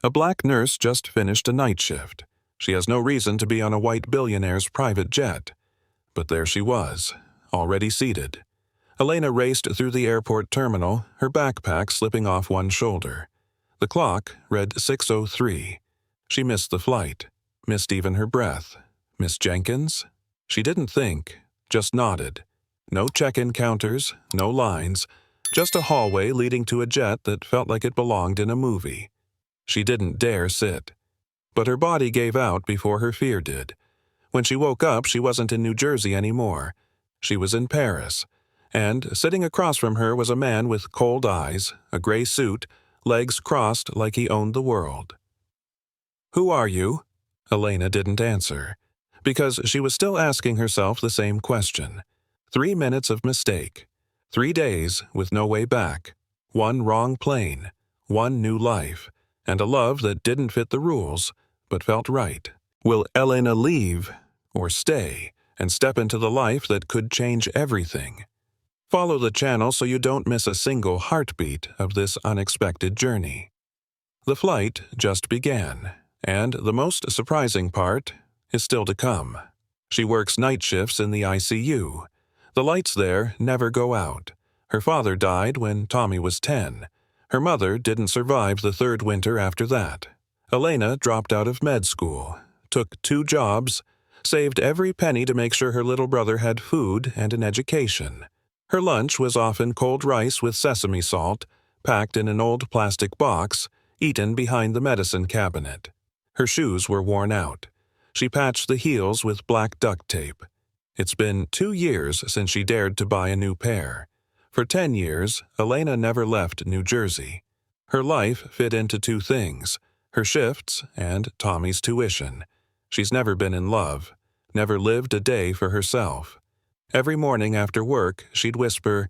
A black nurse just finished a night shift. She has no reason to be on a white billionaire's private jet. But there she was, already seated. Elena raced through the airport terminal, her backpack slipping off one shoulder. The clock read 6:03. She missed the flight, missed even her breath. Miss Jenkins? She didn't think, just nodded. No check-in counters, no lines, just a hallway leading to a jet that felt like it belonged in a movie. She didn't dare sit. But her body gave out before her fear did. When she woke up, she wasn't in New Jersey anymore. She was in Paris. And sitting across from her was a man with cold eyes, a gray suit, legs crossed like he owned the world. "Who are you?" Elena didn't answer, because she was still asking herself the same question. 3 minutes of mistake. 3 days with no way back. 1 wrong plane. 1 new life. And a love that didn't fit the rules, but felt right. Will Elena leave, or stay, and step into the life that could change everything? Follow the channel so you don't miss a single heartbeat of this unexpected journey. The flight just began, and the most surprising part is still to come. She works night shifts in the ICU. The lights there never go out. Her father died when Tommy was 10. Her mother didn't survive the 3rd winter after that. Elena dropped out of med school, took 2 jobs, saved every penny to make sure her little brother had food and an education. Her lunch was often cold rice with sesame salt, packed in an old plastic box, eaten behind the medicine cabinet. Her shoes were worn out. She patched the heels with black duct tape. It's been 2 years since she dared to buy a new pair. For 10 years, Elena never left New Jersey. Her life fit into 2 things, her shifts and Tommy's tuition. She's never been in love, never lived a day for herself. Every morning after work, she'd whisper,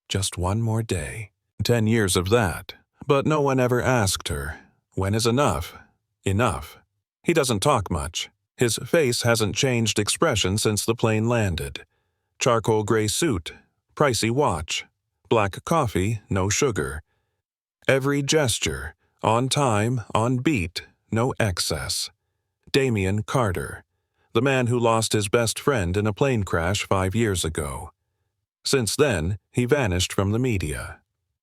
"Just 1 more day." 10 years of that. But no one ever asked her, when is enough? Enough. He doesn't talk much. His face hasn't changed expression since the plane landed. Charcoal gray suit, pricey watch, black coffee, no sugar. Every gesture, on time, on beat, no excess. Damian Carter, the man who lost his best friend in a plane crash 5 years ago. Since then, he vanished from the media.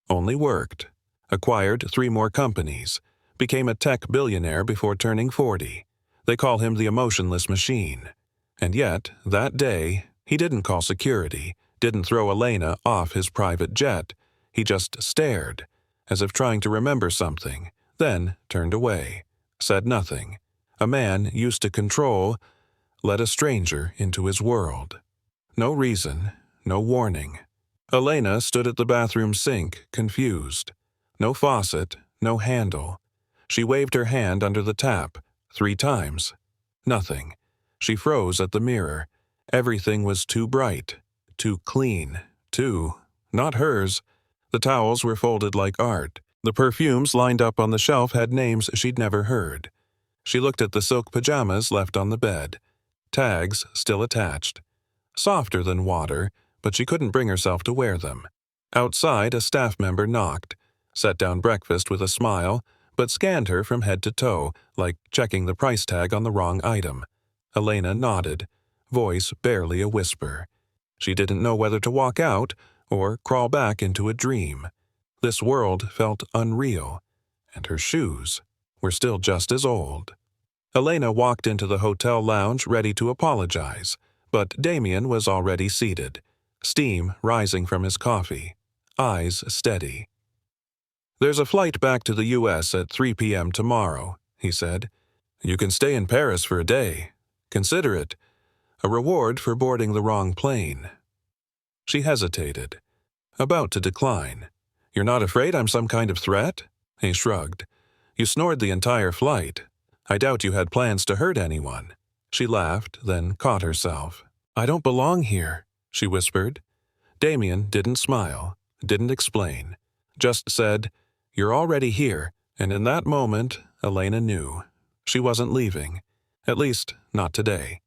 Only worked. Acquired 3 more companies. Became a tech billionaire before turning 40. They call him the emotionless machine. And yet, that day, he didn't call security, didn't throw Elena off his private jet. He just stared, as if trying to remember something, then turned away, said nothing. A man used to control let a stranger into his world. No reason, no warning. Elena stood at the bathroom sink, confused. No faucet, no handle. She waved her hand under the tap 3 times. Nothing. She froze at the mirror. Everything was too bright, too clean, not hers. The towels were folded like art. The perfumes lined up on the shelf had names she'd never heard. She looked at the silk pajamas left on the bed. Tags still attached. Softer than water, but she couldn't bring herself to wear them. Outside, a staff member knocked, set down breakfast with a smile, but scanned her from head to toe, like checking the price tag on the wrong item. Elena nodded, voice barely a whisper. She didn't know whether to walk out or crawl back into a dream. This world felt unreal, and her shoes were still just as old. Elena walked into the hotel lounge ready to apologize, but Damian was already seated, steam rising from his coffee, eyes steady. "There's a flight back to the U.S. at 3 p.m. tomorrow," he said. "You can stay in Paris for a day. Consider it a reward for boarding the wrong plane." She hesitated, about to decline. "You're not afraid I'm some kind of threat?" He shrugged. "You snored the entire flight. I doubt you had plans to hurt anyone." She laughed, then caught herself. "I don't belong here," she whispered. Damian didn't smile, didn't explain, just said, "You're already here," and in that moment, Elena knew. She wasn't leaving. At least, not today.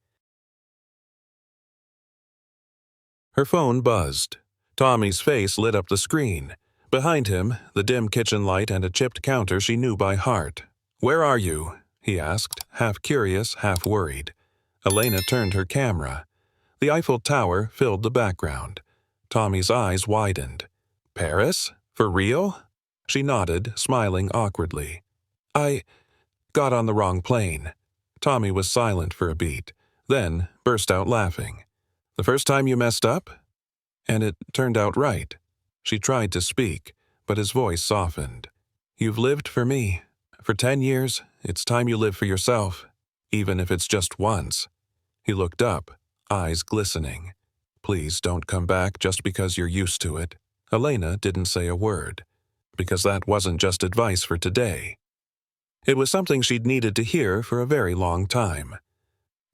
Her phone buzzed. Tommy's face lit up the screen. Behind him, the dim kitchen light and a chipped counter she knew by heart. "Where are you?" he asked, half curious, half worried. Elena turned her camera. The Eiffel Tower filled the background. Tommy's eyes widened. "Paris? For real?" She nodded, smiling awkwardly. "I got on the wrong plane." Tommy was silent for a beat, then burst out laughing. "The first time you messed up?" "And it turned out right." She tried to speak, but his voice softened. "You've lived for me. For 10 years, it's time you live for yourself, even if it's just once." He looked up, eyes glistening. "Please don't come back just because you're used to it." Elena didn't say a word, because that wasn't just advice for today. It was something she'd needed to hear for a very long time.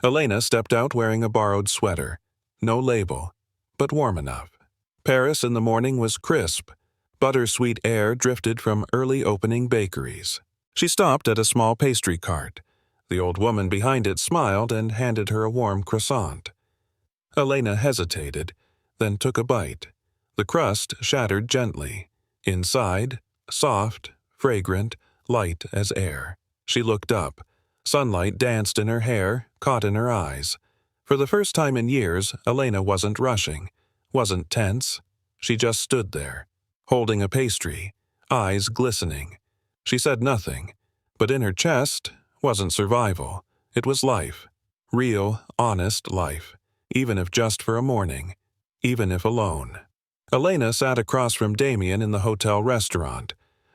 Elena stepped out wearing a borrowed sweater. No label, but warm enough. Paris in the morning was crisp. Buttersweet air drifted from early opening bakeries. She stopped at a small pastry cart. The old woman behind it smiled and handed her a warm croissant. Elena hesitated, then took a bite. The crust shattered gently. Inside, soft, fragrant, light as air. She looked up. Sunlight danced in her hair, caught in her eyes. For the first time in years, Elena wasn't rushing, wasn't tense. She just stood there, holding a pastry, eyes glistening. She said nothing, but in her chest wasn't survival. It was life. Real, honest life. Even if just for a morning. Even if alone. Elena sat across from Damien in the hotel restaurant.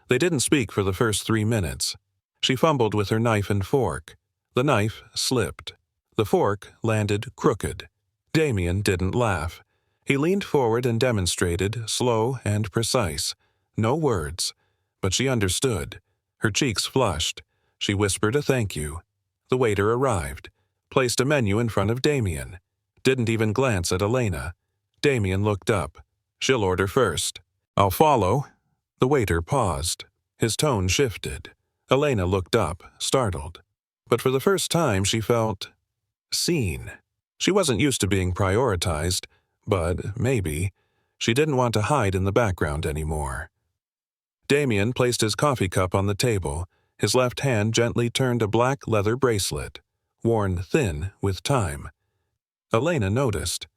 They didn't speak for the first 3 minutes. She fumbled with her knife and fork. The knife slipped. The fork landed crooked. Damien didn't laugh. He leaned forward and demonstrated, slow and precise. No words. But she understood. Her cheeks flushed. She whispered a thank you. The waiter arrived. Placed a menu in front of Damien. Didn't even glance at Elena. Damien looked up. "She'll order first." "I'll follow." The waiter paused. His tone shifted. Elena looked up, startled. But for the first time she felt seen. She wasn't used to being prioritized, but maybe she didn't want to hide in the background anymore. Damien placed his coffee cup on the table. His left hand gently turned a black leather bracelet, worn thin with time. Elena noticed.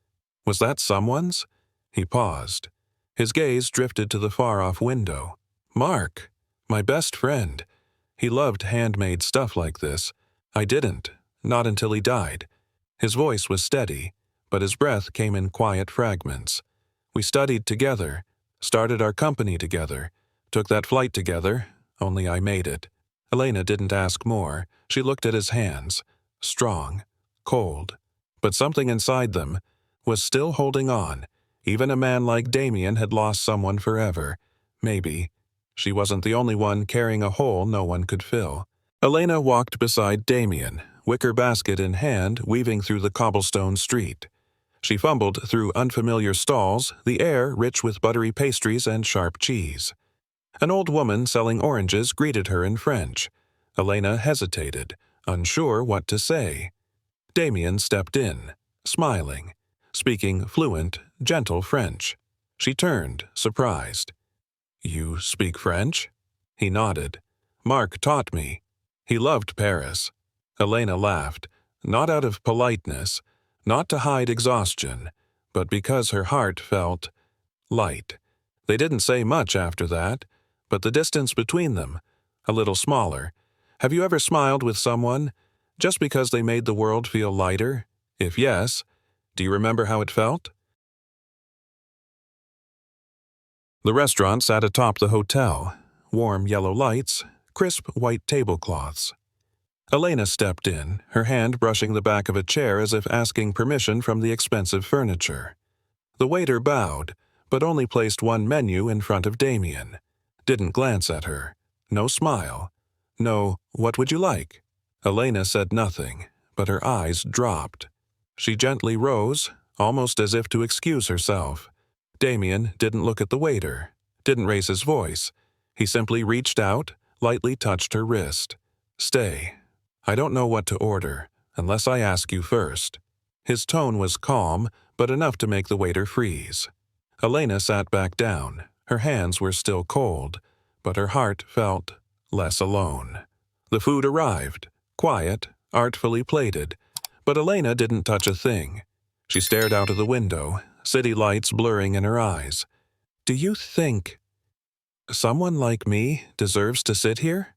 Was that someone's? He paused. His gaze drifted to the far-off window. Mark, my best friend. He loved handmade stuff like this. I didn't, not until he died. His voice was steady, but his breath came in quiet fragments. We studied together, started our company together, took that flight together, only I made it. Elena didn't ask more. She looked at his hands, strong, cold, but something inside them was still holding on. Even a man like Damien had lost someone forever. Maybe. She wasn't the only one carrying a hole no one could fill. Elena walked beside Damien, wicker basket in hand, weaving through the cobblestone street. She fumbled through unfamiliar stalls, the air rich with buttery pastries and sharp cheese. An old woman selling oranges greeted her in French. Elena hesitated, unsure what to say. Damien stepped in, smiling, speaking fluent, gentle French. She turned, surprised. "You speak French?" He nodded. "Mark taught me. He loved Paris." Elena laughed, not out of politeness, not to hide exhaustion, but because her heart felt light. They didn't say much after that, but the distance between them, a little smaller. Have you ever smiled with someone just because they made the world feel lighter? If yes, do you remember how it felt? The restaurant sat atop the hotel. Warm yellow lights, crisp white tablecloths. Elena stepped in, her hand brushing the back of a chair as if asking permission from the expensive furniture. The waiter bowed, but only placed one menu in front of Damien. Didn't glance at her. No smile. No, "What would you like?" Elena said nothing, but her eyes dropped. She gently rose, almost as if to excuse herself. Damien didn't look at the waiter, didn't raise his voice. He simply reached out, lightly touched her wrist. "Stay. I don't know what to order, unless I ask you first." His tone was calm, but enough to make the waiter freeze. Elena sat back down. Her hands were still cold, but her heart felt less alone. The food arrived, quiet, artfully plated, but Elena didn't touch a thing. She stared out of the window, city lights blurring in her eyes. "Do you think someone like me deserves to sit here?"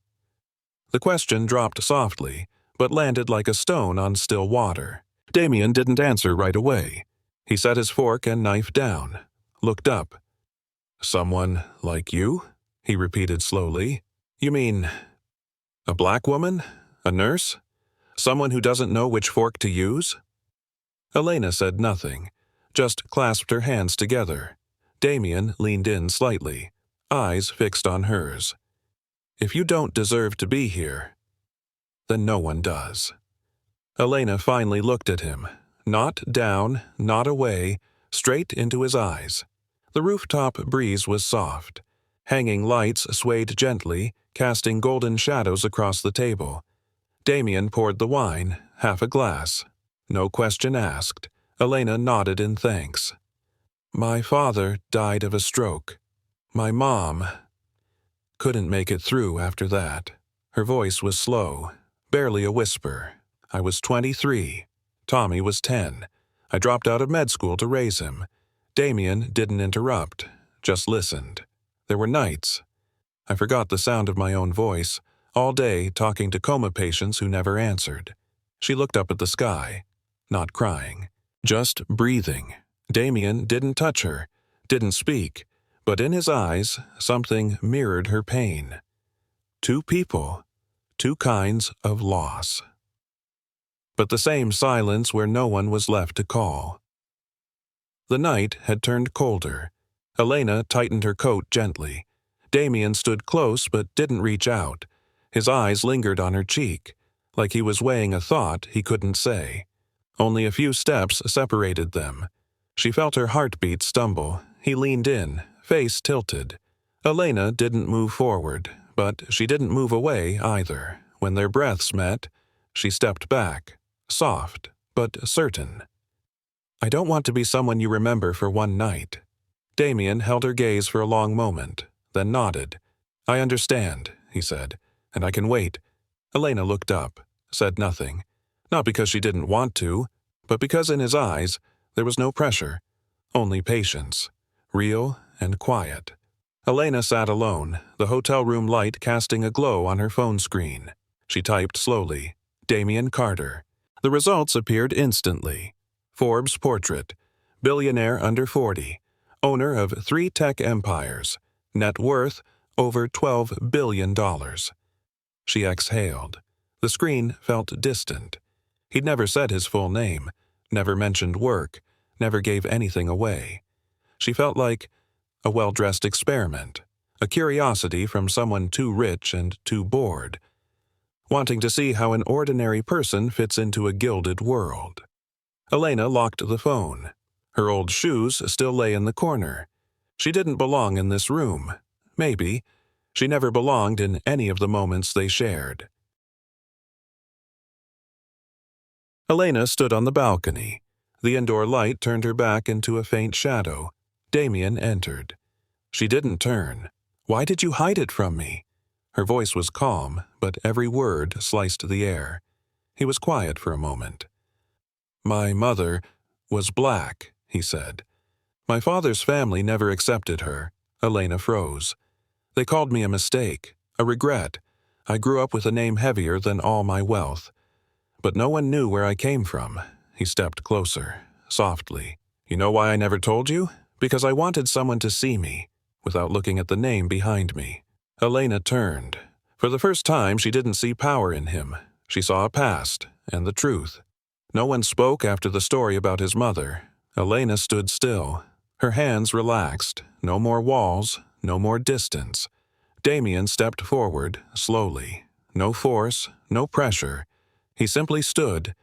The question dropped softly, but landed like a stone on still water. Damien didn't answer right away. He set his fork and knife down, looked up. "Someone like you?" he repeated slowly. "You mean a black woman? A nurse? Someone who doesn't know which fork to use?" Elena said nothing, just clasped her hands together. Damien leaned in slightly, eyes fixed on hers. "If you don't deserve to be here, then no one does." Elena finally looked at him, not down, not away, straight into his eyes. The rooftop breeze was soft. Hanging lights swayed gently, casting golden shadows across the table. Damien poured the wine, half a glass. No question asked. Elena nodded in thanks. "My father died of a stroke. My mom couldn't make it through after that." Her voice was slow, barely a whisper. "I was 23. Tommy was 10. I dropped out of med school to raise him." Damien didn't interrupt, just listened. There were nights. I forgot the sound of my own voice, all day talking to coma patients who never answered. She looked up at the sky, not crying, just breathing. Damien didn't touch her, didn't speak, but in his eyes, something mirrored her pain. Two people, two kinds of loss. But the same silence where no one was left to call. The night had turned colder. Elena tightened her coat gently. Damien stood close but didn't reach out. His eyes lingered on her cheek, like he was weighing a thought he couldn't say. Only a few steps separated them. She felt her heartbeat stumble. He leaned in, face tilted. Elena didn't move forward, but she didn't move away either. When their breaths met, she stepped back, soft but certain. "I don't want to be someone you remember for one night." Damien held her gaze for a long moment, then nodded. "I understand," he said, "and I can wait." Elena looked up, said nothing. Not because she didn't want to, but because in his eyes there was no pressure, only patience, real and quiet. Elena sat alone, the hotel room light casting a glow on her phone screen. She typed slowly, "Damien Carter." The results appeared instantly. Forbes portrait, billionaire under 40, owner of 3 tech empires, net worth over $12 billion. She exhaled. The screen felt distant. He'd never said his full name, never mentioned work, never gave anything away. She felt like a well-dressed experiment, a curiosity from someone too rich and too bored, wanting to see how an ordinary person fits into a gilded world. Elena locked the phone. Her old shoes still lay in the corner. She didn't belong in this room. Maybe. She never belonged in any of the moments they shared. Elena stood on the balcony. The indoor light turned her back into a faint shadow. Damien entered. She didn't turn. "Why did you hide it from me?" Her voice was calm, but every word sliced the air. He was quiet for a moment. "My mother was black," he said. "My father's family never accepted her." Elena froze. "They called me a mistake, a regret. I grew up with a name heavier than all my wealth. But no one knew where I came from." He stepped closer, softly. "You know why I never told you? Because I wanted someone to see me, without looking at the name behind me." Elena turned. For the first time, she didn't see power in him. She saw a past, and the truth. No one spoke after the story about his mother. Elena stood still. Her hands relaxed. No more walls, no more distance. Damien stepped forward, slowly. No force, no pressure. He simply stood,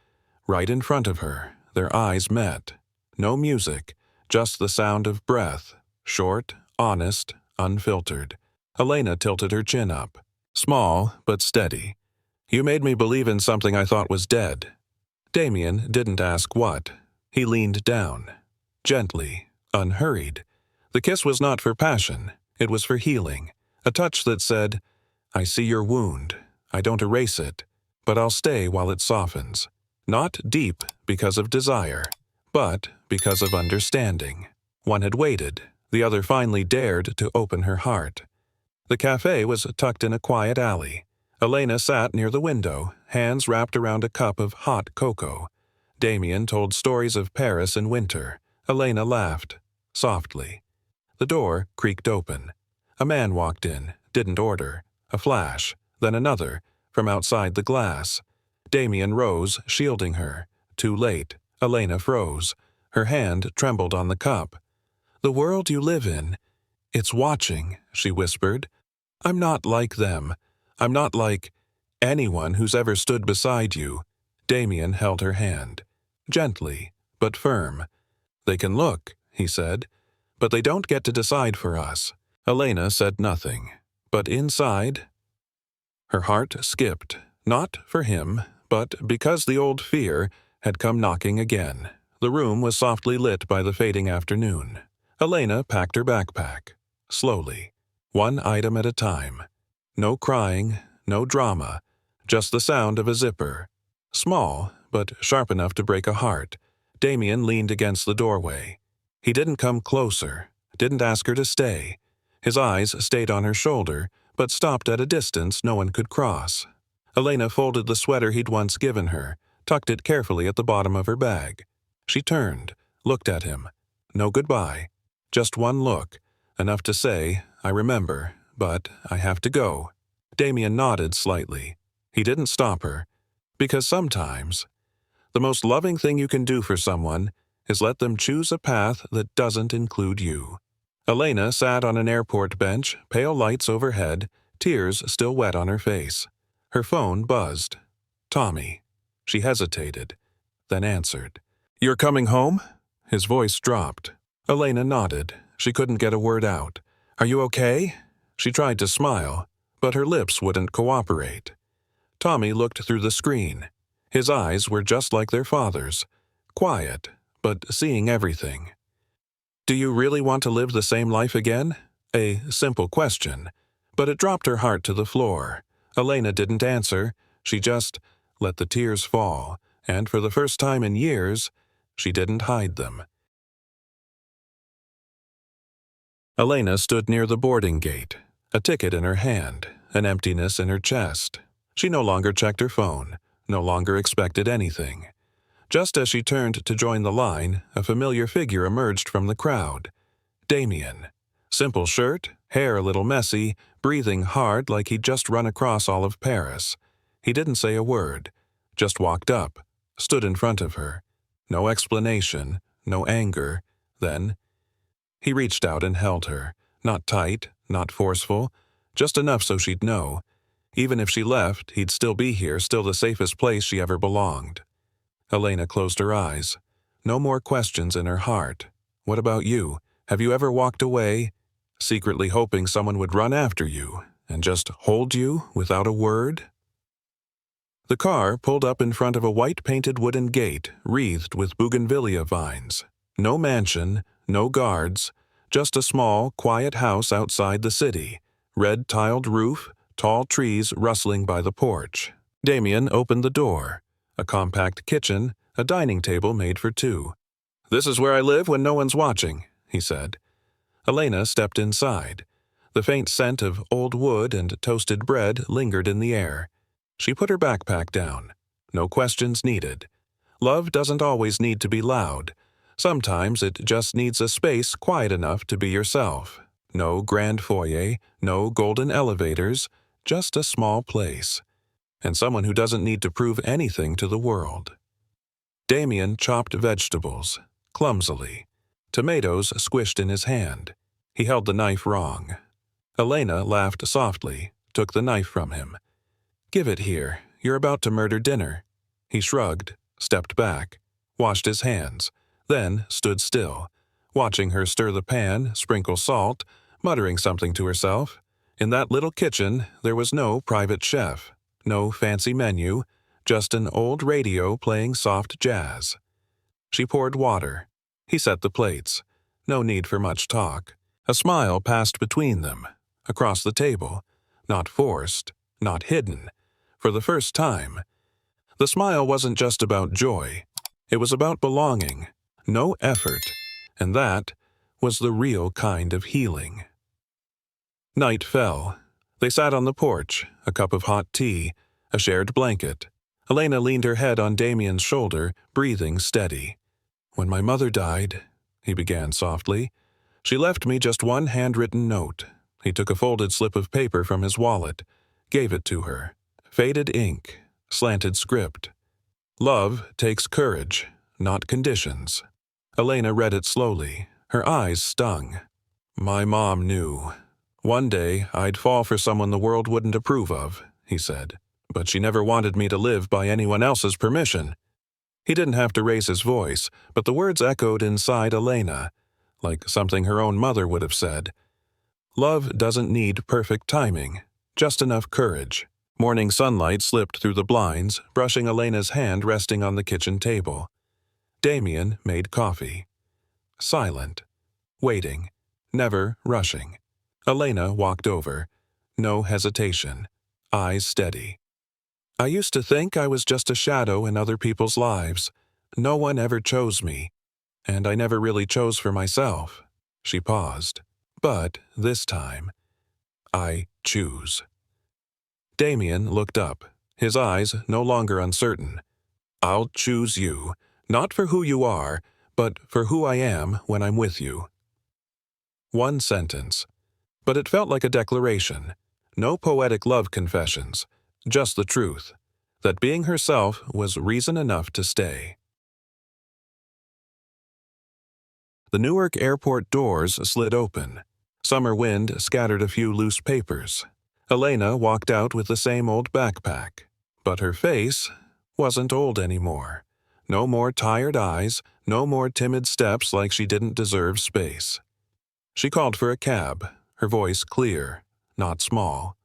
right in front of her. Their eyes met. No music, just the sound of breath, short, honest, unfiltered. Elena tilted her chin up. Small, but steady. "You made me believe in something I thought was dead." Damien didn't ask what. He leaned down. Gently, unhurried. The kiss was not for passion. It was for healing. A touch that said, "I see your wound. I don't erase it, but I'll stay while it softens. Not deep because of desire, but because of understanding. One had waited. The other finally dared to open her heart. The cafe was tucked in a quiet alley. Elena sat near the window, hands wrapped around a cup of hot cocoa. Damien told stories of Paris in winter. Elena laughed, softly. The door creaked open. A man walked in, didn't order. A flash, then another, from outside the glass. Damien rose, shielding her. Too late. Elena froze. Her hand trembled on the cup. "The world you live in, it's watching," she whispered. "I'm not like them. I'm not like anyone who's ever stood beside you." Damien held her hand. Gently, but firm. "They can look," he said, "but they don't get to decide for us." Elena said nothing, but inside, her heart skipped, not for him, but because the old fear had come knocking again. The room was softly lit by the fading afternoon. Elena packed her backpack, slowly, one item at a time. No crying, no drama, just the sound of a zipper. Small, but sharp enough to break a heart. Damien leaned against the doorway. He didn't come closer, didn't ask her to stay. His eyes stayed on her shoulder, but stopped at a distance no one could cross. Elena folded the sweater he'd once given her, tucked it carefully at the bottom of her bag. She turned, looked at him. No goodbye. Just one look, enough to say, "I remember, but I have to go." Damien nodded slightly. He didn't stop her, because sometimes the most loving thing you can do for someone is let them choose a path that doesn't include you. Elena sat on an airport bench, pale lights overhead, tears still wet on her face. Her phone buzzed. Tommy. She hesitated, then answered. "You're coming home?" His voice dropped. Elena nodded. She couldn't get a word out. "Are you okay?" She tried to smile, but her lips wouldn't cooperate. Tommy looked through the screen. His eyes were just like their father's, quiet, but seeing everything. "Do you really want to live the same life again?" A simple question, but it dropped her heart to the floor. Elena didn't answer. She just let the tears fall, and for the first time in years, she didn't hide them. Elena stood near the boarding gate, a ticket in her hand, an emptiness in her chest. She no longer checked her phone, no longer expected anything. Just as she turned to join the line, a familiar figure emerged from the crowd. Damien. Simple shirt, hair a little messy, breathing hard like he'd just run across all of Paris. He didn't say a word, just walked up, stood in front of her. No explanation, no anger. Then he reached out and held her, not tight, not forceful, just enough so she'd know. Even if she left, he'd still be here, still the safest place she ever belonged. Elena closed her eyes. No more questions in her heart. What about you? Have you ever walked away, secretly hoping someone would run after you and just hold you without a word? The car pulled up in front of a white-painted wooden gate wreathed with bougainvillea vines. No mansion, no guards, just a small, quiet house outside the city. Red-tiled roof, tall trees rustling by the porch. Damien opened the door. A compact kitchen, a dining table made for two. "This is where I live when no one's watching," he said. Elena stepped inside. The faint scent of old wood and toasted bread lingered in the air. She put her backpack down. No questions needed. Love doesn't always need to be loud. Sometimes it just needs a space quiet enough to be yourself. No grand foyer, no golden elevators, just a small place. And someone who doesn't need to prove anything to the world. Damien chopped vegetables, clumsily. Tomatoes squished in his hand. He held the knife wrong. Elena laughed softly, took the knife from him. "Give it here. You're about to murder dinner." He shrugged, stepped back, washed his hands, then stood still, watching her stir the pan, sprinkle salt, muttering something to herself. In that little kitchen, there was no private chef, no fancy menu, just an old radio playing soft jazz. She poured water. He set the plates. No need for much talk. A smile passed between them, across the table, not forced, not hidden, For the first time. The smile wasn't just about joy. It was about belonging. No effort. And that was the real kind of healing. Night fell. They sat on the porch, a cup of hot tea, a shared blanket. Elena leaned her head on Damien's shoulder, breathing steady. "When my mother died," he began softly, "she left me just one handwritten note." He took a folded slip of paper from his wallet, gave it to her. Faded ink, slanted script. "Love takes courage, not conditions." Elena read it slowly. Her eyes stung. "My mom knew. One day I'd fall for someone the world wouldn't approve of," he said. "But she never wanted me to live by anyone else's permission." He didn't have to raise his voice, but the words echoed inside Elena, like something her own mother would have said. Love doesn't need perfect timing, just enough courage. Morning sunlight slipped through the blinds, brushing Elena's hand resting on the kitchen table. Damien made coffee. Silent. Waiting. Never rushing. Elena walked over. No hesitation. Eyes steady. "I used to think I was just a shadow in other people's lives. No one ever chose me. And I never really chose for myself." She paused. "But this time, I choose." Damien looked up, his eyes no longer uncertain. "I'll choose you, not for who you are, but for who I am when I'm with you." One sentence. But it felt like a declaration. No poetic love confessions, just the truth, that being herself was reason enough to stay. The Newark airport doors slid open. Summer wind scattered a few loose papers. Elena walked out with the same old backpack. But her face wasn't old anymore. No more tired eyes, no more timid steps like she didn't deserve space. She called for a cab, her voice clear, not small.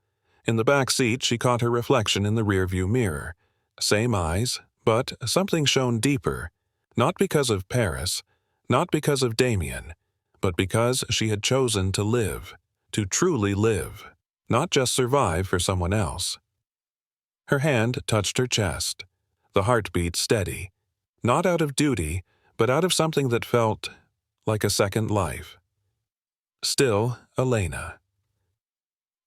In the back seat, she caught her reflection in the rearview mirror. Same eyes, but something shone deeper, not because of Paris, not because of Damien, but because she had chosen to live, to truly live, not just survive for someone else. Her hand touched her chest, the heartbeat steady, not out of duty, but out of something that felt like a second life. Still Elena.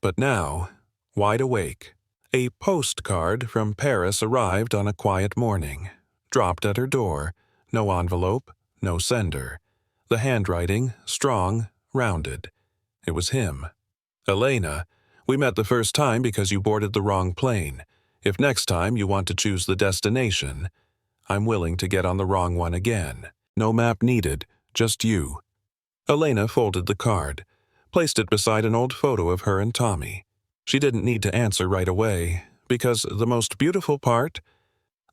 But now, wide awake, a postcard from Paris arrived on a quiet morning, dropped at her door, no envelope, no sender. The handwriting, strong, rounded. It was him. "Elena, we met the first time because you boarded the wrong plane. If next time you want to choose the destination, I'm willing to get on the wrong one again. No map needed, just you." Elena folded the card, placed it beside an old photo of her and Tommy. She didn't need to answer right away, because the most beautiful part?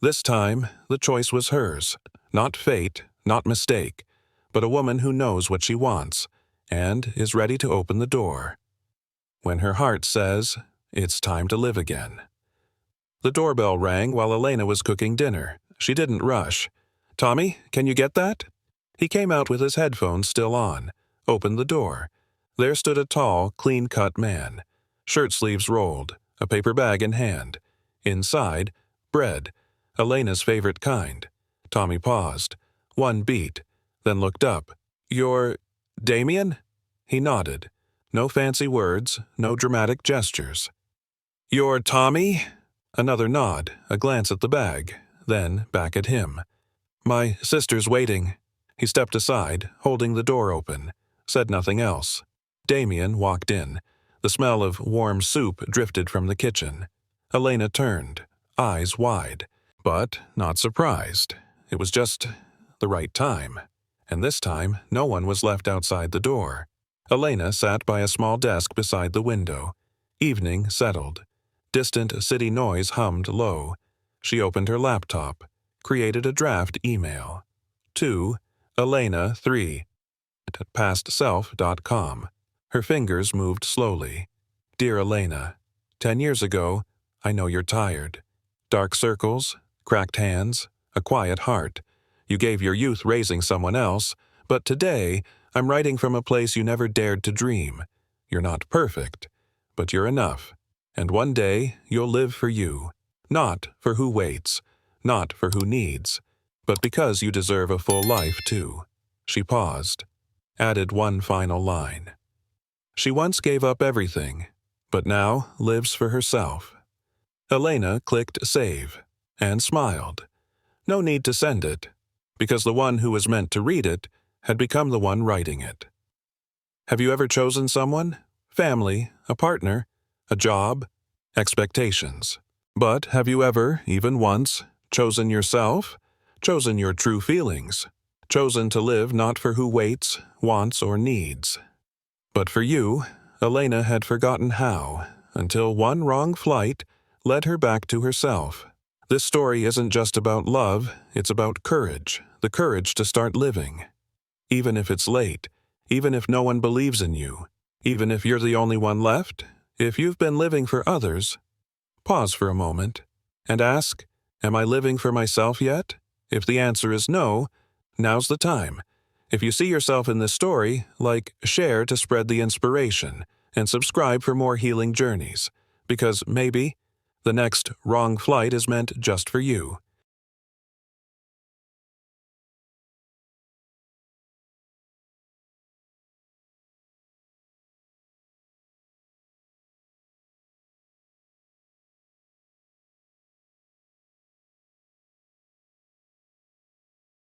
This time, the choice was hers. Not fate, not mistake, but a woman who knows what she wants, and is ready to open the door. When her heart says, it's time to live again. The doorbell rang while Elena was cooking dinner. She didn't rush. "Tommy, can you get that?" He came out with his headphones still on, opened the door. There stood a tall, clean-cut man, shirt sleeves rolled, a paper bag in hand. Inside, bread, Elena's favorite kind. Tommy paused. One beat, then looked up. "You're Damien?" He nodded. No fancy words, no dramatic gestures. "You're Tommy?" Another nod, a glance at the bag, then back at him. "My sister's waiting." He stepped aside, holding the door open, said nothing else. Damien walked in. The smell of warm soup drifted from the kitchen. Elena turned, eyes wide, but not surprised. It was just the right time. And this time, no one was left outside the door. Elena sat by a small desk beside the window. Evening settled. Distant city noise hummed low. She opened her laptop, created a draft email. To Elena 3 at pastself.com. Her fingers moved slowly. "Dear Elena, 10 years ago, I know you're tired. Dark circles, cracked hands, a quiet heart. You gave your youth raising someone else, but today I'm writing from a place you never dared to dream. You're not perfect, but you're enough. And one day you'll live for you. Not for who waits, not for who needs, but because you deserve a full life too. She paused, added one final line. She once gave up everything, but now lives for herself. Elena clicked save and smiled. No need to send it, because the one who was meant to read it had become the one writing it. Have you ever chosen someone? Family, a partner, a job, expectations. But have you ever, even once, chosen yourself? Chosen your true feelings? Chosen to live not for who waits, wants, or needs? But for you, Elena had forgotten how, until one wrong flight led her back to herself. This story isn't just about love, it's about courage, the courage to start living. Even if it's late, even if no one believes in you, even if you're the only one left, if you've been living for others, pause for a moment and ask, am I living for myself yet? If the answer is no, now's the time. If you see yourself in this story, share to spread the inspiration, and subscribe for more healing journeys, because maybe the next wrong flight is meant just for you.